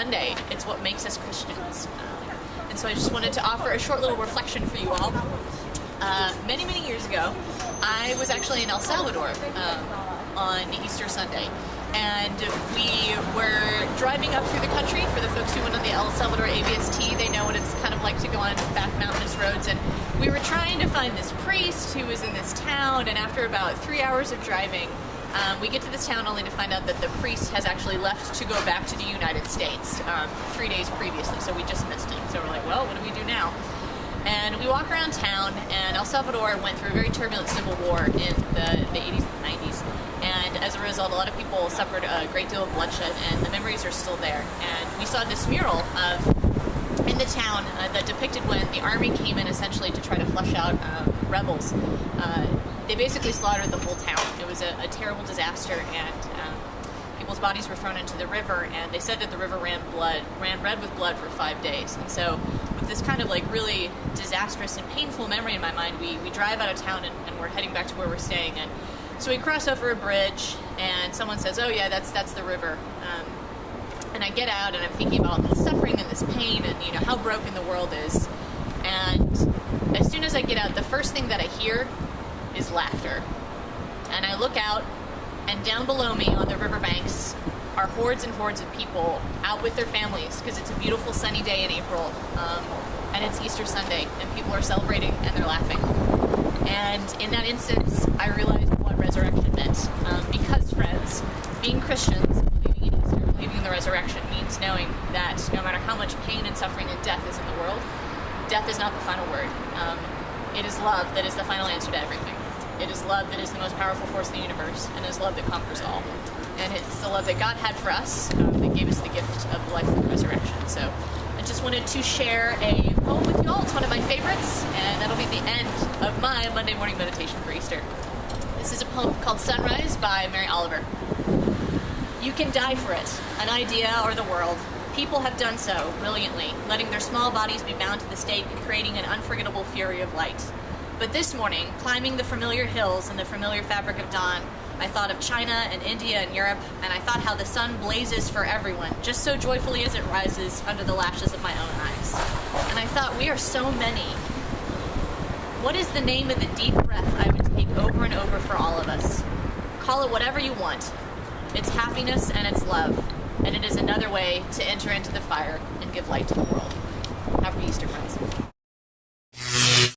Sunday. It's what makes us Christians. And so I just wanted to offer a short little reflection for you all. Many, many years ago, I was actually in El Salvador on Easter Sunday. And we were driving up through the country. For the folks who went on the El Salvador ABST, they know what it's kind of like to go on back mountainous roads. And we were trying to find this priest who was in this town. And after about 3 hours of driving, we get to this town only to find out that the priest has actually left to go back to the United States 3 days previously. So we just missed him. So we're like, well, what do we do now? And we walk around town, and El Salvador went through a very turbulent civil war in the 80s and 90s. And as a result, a lot of people suffered a great deal of bloodshed, and the memories are still there. And we saw this mural in the town that depicted when the army came in essentially to try to flush out rebels. They basically slaughtered the whole town. It was a terrible disaster, and people's bodies were thrown into the river, and they said that the river ran red with blood for 5 days. And so with this kind of like really disastrous and painful memory in my mind, we drive out of town and we're heading back to where we're staying. And so we cross over a bridge, and someone says, oh yeah, that's the river. And I get out, and I'm thinking about the suffering and this pain and, you know, how broken the world is. And as soon as I get out, the first thing that I hear is laughter. And I look out, and down below me on the riverbanks are hordes and hordes of people out with their families, because it's a beautiful sunny day in April, and it's Easter Sunday, and people are celebrating and they're laughing. And in that instance, I realized what resurrection meant. Because, friends, being Christians, believing in Easter, believing in the resurrection, means knowing that no matter how much pain and suffering and death is in the world, death is not the final word. It is love that is the final answer to everything. It is love that is the most powerful force in the universe, and it is love that conquers all. And it's the love that God had for us that gave us the gift of life through resurrection. So I just wanted to share a poem with you all. It's one of my favorites, and that'll be the end of my Monday morning meditation for Easter. This is a poem called Sunrise by Mary Oliver. You can die for it, an idea or the world. People have done so brilliantly, letting their small bodies be bound to the stake and creating an unforgettable fury of light. But this morning, climbing the familiar hills in the familiar fabric of dawn, I thought of China and India and Europe, and I thought how the sun blazes for everyone, just so joyfully as it rises under the lashes of my own eyes. And I thought, we are so many. What is the name of the deep breath I would take over and over for all of us? Call it whatever you want. It's happiness and it's love, and it is another way to enter into the fire and give light to the world. Happy Easter, friends.